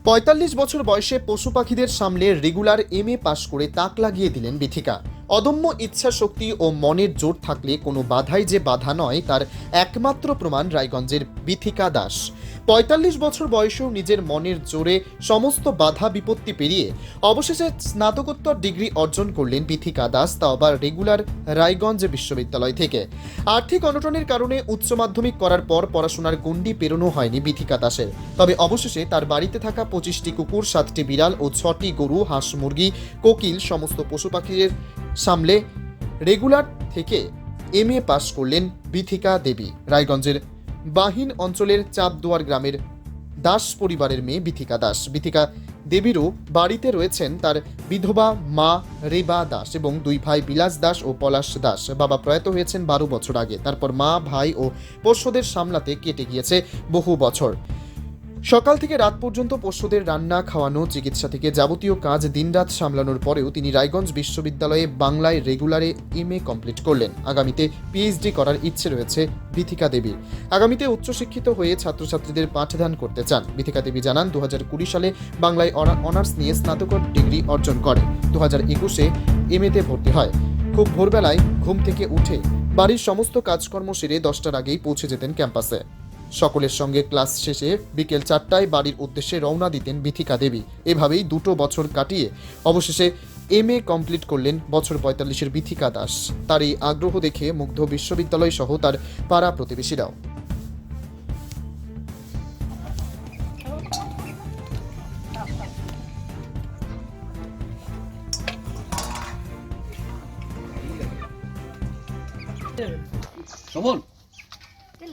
৪৫ বছর বয়সে পশু পাখিদের সামলে রেগুলার এমএ পাশ করে তাক লাগিয়ে দিলেন বিথিকা। অদম্য ইচ্ছা শক্তি ও মনের জোর থাকলে কোনো বাধাই যে বাধা নয় তার একমাত্র প্রমাণ রায়গঞ্জের বিথিকা দাস। ৪৫ বছর বয়সেও নিজের মনের জোরে সমস্ত বাধা বিপত্তি পেরিয়ে অবশেষে স্নাতকোত্তর ডিগ্রি অর্জন করলেন বিথিকা দাস, তাও আবার রেগুলার রায়গঞ্জ বিশ্ববিদ্যালয় থেকে। আর্থিক অনটনের কারণে উচ্চ মাধ্যমিক করার পর পড়াশোনার গণ্ডি পেরোনো হয়নি বিথিকা দাসের। তবে অবশেষে তার বাড়িতে থাকা ২৫টি কুকুর, ৭টি বিড়াল ও ৬টি গরু, হাঁস, মুরগি, কোকিল সমস্ত পশু পাখির সামলে রেগুলার থেকে এমএ পাশ করলেন বিথিকা দেবী। রায়গঞ্জের বাহিন অঞ্চলের চাপদুয়ার গ্রামের দাস পরিবারের মেয়ে বিথিকা দাস। বিথিকা দেবীরও বাড়িতে রয়েছেন তার বিধবা মা রেবা দাস এবং দুই ভাই বিলাস দাস ও পলাশ দাস। বাবা প্রয়াত হয়েছেন ১২ বছর আগে। তারপর মা, ভাই ও পোষ্যদের সামলাতে কেটে গিয়েছে বহু বছর। সকাল থেকে রাত পর্যন্ত পোষ্যদের রান্না, খাওয়ানো, চিকিৎসা থেকে যাবতীয় কাজ দিনরাত সামলানোর পরেও তিনি রায়গঞ্জ বিশ্ববিদ্যালয়ে বাংলায় রেগুলারে এমএ কমপ্লিট করলেন। আগামীতে পিএইচডি করার ইচ্ছে রয়েছে বিথিকা দেবীর। আগামীতে উচ্চশিক্ষিত হয়ে ছাত্রছাত্রীদের পাঠদান করতে চান। বিথিকা দেবী জানান ২০২০ সালে বাংলায় অনার্স নিয়ে স্নাতক ডিগ্রি অর্জন করে ২০২১-এ এমএতে ভর্তি হয়। খুব ভোরবেলায় ঘুম থেকে উঠে বাড়ির সমস্ত কাজকর্ম সেরে ১০টার আগেই পৌঁছে যেতেন ক্যাম্পাসে। সকলের সঙ্গে ক্লাস শেষে বিকেল ৪টায় বাড়ির উদ্দেশ্যে রওনা দিতেন বিথিকা দেবী। এভাবেই ২ বছর কাটিয়ে অবশেষে এমএ কমপ্লিট করলেন বছর ৪৫-এর বিথিকা দাস। তার এই আগ্রহ দেখে মুগ্ধ বিশ্ববিদ্যালয় সহ তার পাড়া প্রতিবেশীরাও।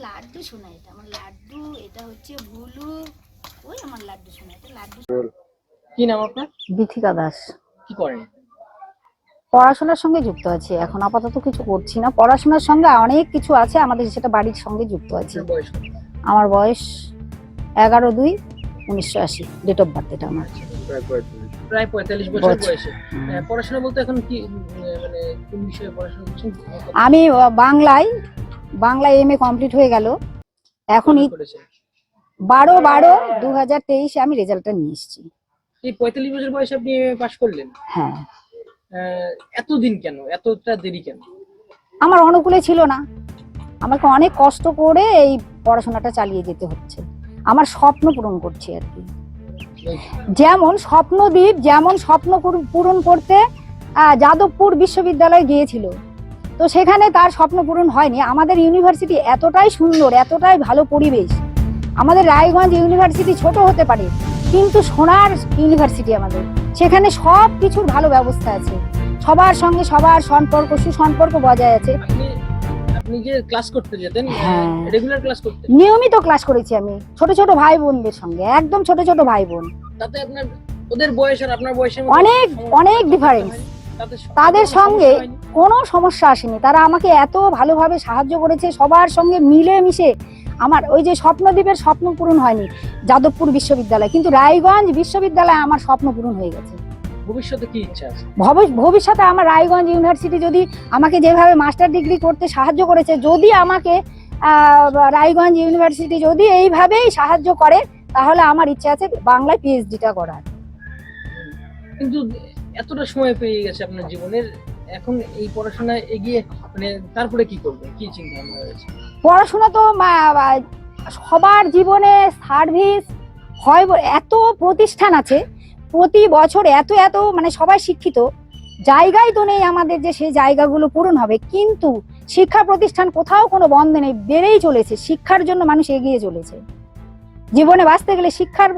লাড্ডু শোনা, এটা আমার লাড্ডু, এটা হচ্ছে ভুলু, ওই আমার লাড্ডু শোনা, এটা লাড্ডু। কি নাম আপনার? বিথিকা দাস। কি করেন? পড়াশোনার সঙ্গে যুক্ত আছি, এখন আপাতত কিছু করছি না। পড়াশোনার সঙ্গে অনেক কিছু আছে আমাদের, সেটা বাড়ির সঙ্গে যুক্ত আছি। আপনার বয়স কত? আমার বয়স ১১/২/১৯৮০, ডেট অফ বার্থ এটা আমার। প্রায় ৪৫ বছর বয়সে পড়াশোনা বলতে এখন কি মানে কোন বিষয়ে পড়াশোনা করছেন? আমি বাংলায় এমএ কমপ্লিট হয়ে গেল। এখন ১২/১২/২০২৩ আমি রেজাল্টটা নিয়ে এসেছি। এই ৪৫ বছর বয়সে আপনি পাশ করলেন? হ্যাঁ। এতদিন কেন, এতটা দেরি কেন? আমার অনুকূলে ছিল না, আমাকে অনেক কষ্ট করে এই পড়াশোনাটা চালিয়ে যেতে হচ্ছে। আমার স্বপ্ন পূরণ করছি আর কি। যেমন স্বপ্নদ্বীপ যেমন স্বপ্ন পূরণ করতে যাদবপুর বিশ্ববিদ্যালয়ে গিয়েছিল, তো সেখানে তার স্বপ্ন পূরণ হয়নি। আমাদের ইউনিভার্সিটি এতটাই সুন্দর, এতটাই ভালো পরিবেশ। আমাদের রায়গঞ্জ ইউনিভার্সিটি ছোট হতে পারে, কিন্তু সোনার ইউনিভার্সিটি আমাদের, সেখানে সব কিছুর ভালো ব্যবস্থা আছে। সবার সঙ্গে সবার সম্পর্ক, সুসম্পর্ক বজায় আছে। আপনি যে ক্লাস করতে যেতেন, হ্যাঁ, রেগুলার ক্লাস করতেন? নিয়মিত ক্লাস করেছি আমি, ছোট ছোট ভাই বোনদের সঙ্গে, একদম ছোট ছোট ভাই বোন। তাতে আপনার ওদের বয়স আর আপনার বয়সের অনেক অনেক ডিফারেন্স। তাদের সঙ্গে কোনো সমস্যা আসেনি, তারা আমাকে এত ভালোভাবে সাহায্য করেছে, সবার সঙ্গে মিলে মিশে। আমার ওই যে স্বপ্নদ্বীপের স্বপ্ন পূরণ হয়নি যাদবপুর বিশ্ববিদ্যালয়, কিন্তু রায়গঞ্জ বিশ্ববিদ্যালয়ে আমার স্বপ্ন পূরণ হয়ে গেছে। ভবিষ্যতে কি ইচ্ছা আছে? ভবিষ্যতে আমার রায়গঞ্জ ইউনিভার্সিটি যদি আমাকে যেভাবে মাস্টার ডিগ্রি করতে সাহায্য করেছে, যদি আমাকে রায়গঞ্জ ইউনিভার্সিটি যদি এইভাবেই সাহায্য করে, তাহলে আমার ইচ্ছা আছে বাংলায় পিএইচডিটা করার। কিন্তু এতটা সময় পেয়ে গেছে আপনার জীবনের, এখন এই পড়াশোনা এগিয়ে মানে তারপরে কি করবেন, কি চিন্তা ভাবনা রয়েছে? পড়াশোনা তো সবার জীবনে সার্ভিস হয়, এত প্রতিষ্ঠান আছে প্রতি বছর, এত মানে সবাই শিক্ষিত, জায়গায় তো নেই আমাদের যে সেই জায়গাগুলো পূরণ হবে। কিন্তু শিক্ষা প্রতিষ্ঠান কোথাও কোনো বন্ধ নেই, বেড়েই চলেছে। শিক্ষার জন্য মানুষ এগিয়ে চলেছে। জীবনে বাঁচতে গেলে শিক্ষার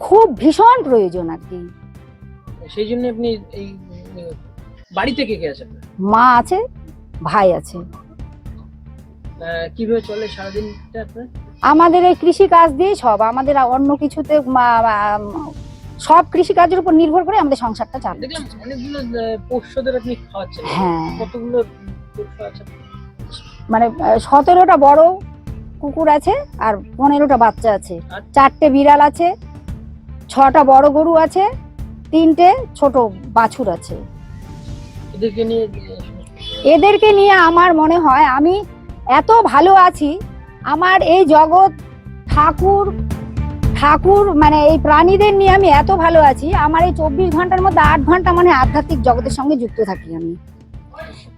খুব ভীষণ প্রয়োজন আর কি। সেই জন্য আপনি এই বাড়িতে কে কে আছে? মা আছে, ভাই আছে। কিভাবে চলে সারাদিনটা আপনার? আমাদের এই কৃষি কাজ দিয়ে সব, আমাদের অন্য কিছুতে সব কৃষি কাজের উপর নির্ভর করে আমাদের সংসারটা চালায়। দেখলাম অনেকগুলো পোষ্যদের আপনি খাওয়াচ্ছেন। হ্যাঁ। কতগুলো পোষ্য আছে? মানে 17টা বড় কুকুর আছে আর 15টা বাচ্চা আছে, 4টে বিড়াল আছে, 6টা বড় গরু আছে, 3টে ছোট বাছুর আছে। এদেরকে নিয়ে আমার মনে হয় আমি এত ভালো আছি। আমার এই জগৎ ঠাকুর মানে এই প্রাণীদের নিয়ে আমি এত ভালো আছি, আমার এই 24 ঘন্টার মধ্যে 8 ঘন্টা মানে আধ্যাত্মিক জগতের সঙ্গে যুক্ত থাকি আমি।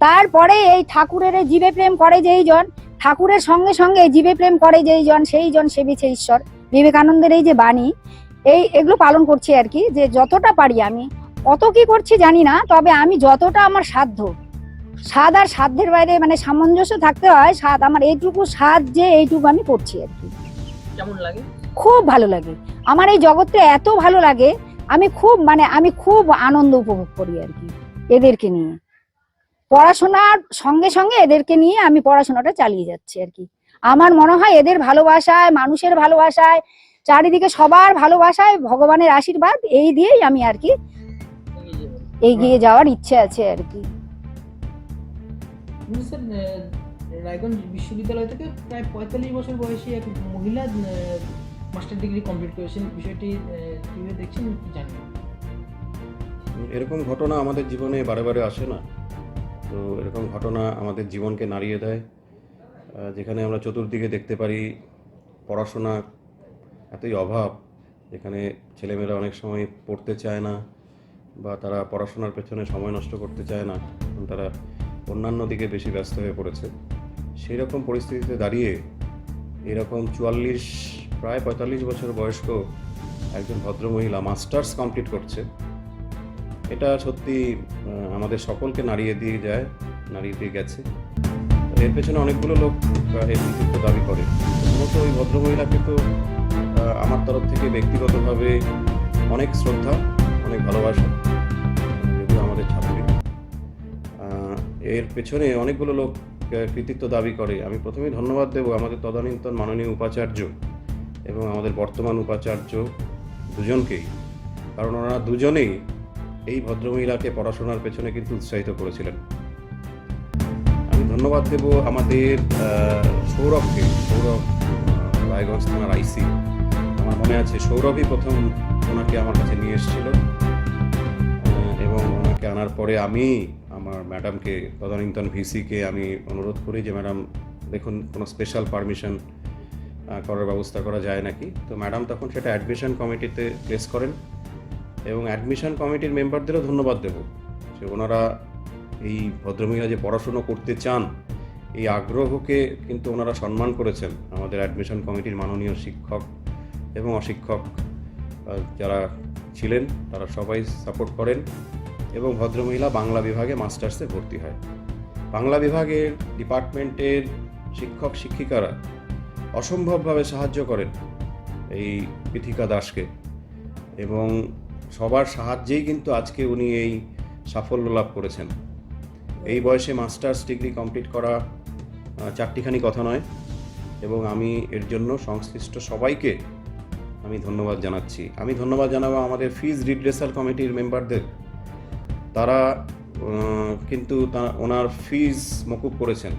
তারপরে এই ঠাকুরের এই জীবে প্রেম করে যেই জন, ঠাকুরের সঙ্গে সঙ্গে এই জীবে প্রেম করে যেই জন, সেই জন সেবিছে ঈশ্বর। বিবেকানন্দের এই যে বাণী, এগুলো পালন করছি আর কি, যে যতটা পারি আমি। কত কি করছি জানি না, তবে আমি যতটা আমার সাধ্য, সাধ আর সাধ্যের বাইরে মানে সামঞ্জস্য থাকতে হয়। সাধ আমার এইটুকু, সাধ যে এইটুকু আমি করছি আর কি। কেমন লাগে? খুব ভালো লাগে আমার এই জগৎটা, এত ভালো লাগে। আমি খুব আনন্দ উপভোগ করি আর কি এদেরকে নিয়ে। পড়াশোনার সঙ্গে সঙ্গে এদেরকে নিয়ে আমি পড়াশোনাটা চালিয়ে যাচ্ছি আর কি। আমার মনে হয় এদের ভালোবাসায়, মানুষের ভালোবাসায়, চারিদিকে সবার ভালোবাসায়, ভগবানের আশীর্বাদ, এই দিয়েই আমি আর কি এগিয়ে যাওয়ার ইচ্ছে আছে আর কি। স্যার, রায়গঞ্জ বিশ্ববিদ্যালয় থেকে প্রায় 45 বছর বয়সী এক মহিলা মাস্টার ডিগ্রি কমপ্লিট করেছেন, বিষয়টি কিভাবে দেখছেন কি জানেন? এরকম ঘটনা আমাদের জীবনে বারে বারে আসে না, তো এরকম ঘটনা আমাদের জীবনকে নাড়িয়ে দেয়। যেখানে আমরা চতুর্দিকে দেখতে পারি পড়াশোনা এতই অভাব, যেখানে ছেলেমেয়েরা অনেক সময় পড়তে চায় না বা তারা পড়াশোনার পেছনে সময় নষ্ট করতে চায় না, তারা অন্যান্য দিকে বেশি ব্যস্ত হয়ে পড়েছে। সেই রকম পরিস্থিতিতে দাঁড়িয়ে এরকম 44 প্রায় 45 বছর বয়স্ক একজন ভদ্রমহিলা মাস্টার্স কমপ্লিট করছে, এটা সত্যি আমাদের সকলকে নাড়িয়ে দিয়ে গেছে। এর পেছনে অনেকগুলো লোক এর কৃতিত্ব দাবি করে। প্রথমত ওই ভদ্রমহিলাকে তো আমার তরফ থেকে ব্যক্তিগতভাবে অনেক শ্রদ্ধা, অনেক ভালোবাসা, যদিও আমাদের ছাত্রী। এর পেছনে অনেকগুলো লোক কৃতিত্ব দাবি করে। আমি প্রথমেই ধন্যবাদ দেব আমাদের তদানীন্তন মাননীয় উপাচার্য এবং আমাদের বর্তমান উপাচার্য দুজনকেই, কারণ ওনারা দুজনেই এই ভদ্রমহিলাকে পড়াশোনার পেছনে কিন্তু উৎসাহিত করেছিলেন। আমি ধন্যবাদ দেব আমাদের সৌরভ রায়গঞ্জ থানার আইসি। আমার মনে আছে সৌরভই প্রথম ওনাকে আমার কাছে নিয়ে এসেছিল, এবং ওনাকে আনার পরে আমি আমার ম্যাডামকে, তদানীন্তন ভিসিকে আমি অনুরোধ করি যে ম্যাডাম দেখুন কোনো স্পেশাল পারমিশন করার ব্যবস্থা করা যায় নাকি। তো ম্যাডাম তখন সেটা অ্যাডমিশন কমিটিতে প্লেস করেন, এবং অ্যাডমিশন কমিটির মেম্বারদেরও ধন্যবাদ দেব যে ওনারা এই ভদ্রমহিলা যে পড়াশুনো করতে চান এই আগ্রহকে কিন্তু ওনারা সম্মান করেছেন। আমাদের অ্যাডমিশন কমিটির মাননীয় শিক্ষক এবং অশিক্ষক যারা ছিলেন তারা সবাই সাপোর্ট করেন, এবং ভদ্রমহিলা বাংলা বিভাগে মাস্টার্সে ভর্তি হয়। বাংলা বিভাগের ডিপার্টমেন্টের শিক্ষক শিক্ষিকারা অসম্ভবভাবে সাহায্য করেন এই পৃথিকা দাসকে, এবং সবার সাহায্যেই কিন্তু আজকে উনি এই সাফল্য লাভ করেছেন। এই বয়সে মাস্টার্স ডিগ্রি কমপ্লিট করা চারটিখানি কথা নয়, এবং আমি এর জন্য সংশ্লিষ্ট সবাইকে আমি ধন্যবাদ জানাচ্ছি। আমি ধন্যবাদ জানাবো আমাদের ফিজ রিড্রেসাল কমিটির মেম্বারদের, তারা কিন্তু ওনার ফিজ মকুব করেছেন।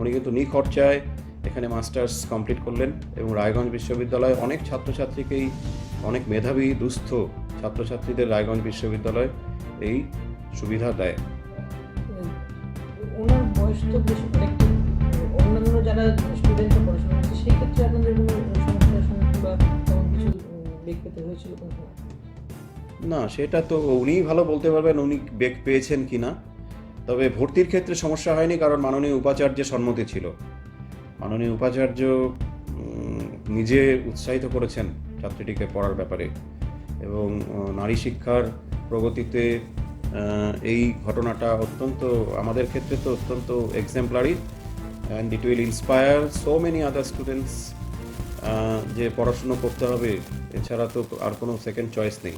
উনি কিন্তু নিখরচায় এখানে মাস্টার্স কমপ্লিট করলেন, এবং রায়গঞ্জ বিশ্ববিদ্যালয়ে অনেক ছাত্রছাত্রীকেই, অনেক মেধাবী দুস্থ ছাত্রছাত্রীদের রায়গঞ্জ বিশ্ববিদ্যালয় এই সুবিধা দেয়। ওনার বয়স তো বেশ অনেকটা, অন্যান্য যারা স্টুডেন্ট পড়াশোনা করছে সেই ক্ষেত্রে আপনাদের কোনো সমস্যার সম্মুখীন বা তেমন কিছু বেগ পেতে হয়েছিল কোনো সময়? না, সেটা তো উনিই ভালো বলতে পারবেন উনি বেগ পেয়েছেন কি না। তবে ভর্তির ক্ষেত্রে সমস্যা হয়নি, কারণ মাননীয় উপাচার্যের সম্মতি ছিল। মাননীয় উপাচার্য নিজে উৎসাহিত করেছেন ছাত্রীটিকে পড়ার ব্যাপারে, এবং নারী শিক্ষার প্রগতিতে এই ঘটনাটা অত্যন্ত, আমাদের ক্ষেত্রে তো অত্যন্ত exemplary, and it will inspire so many other students যে পড়াশুনো করতে হবে, এছাড়া তো আর কোনো সেকেন্ড চয়েস নেই।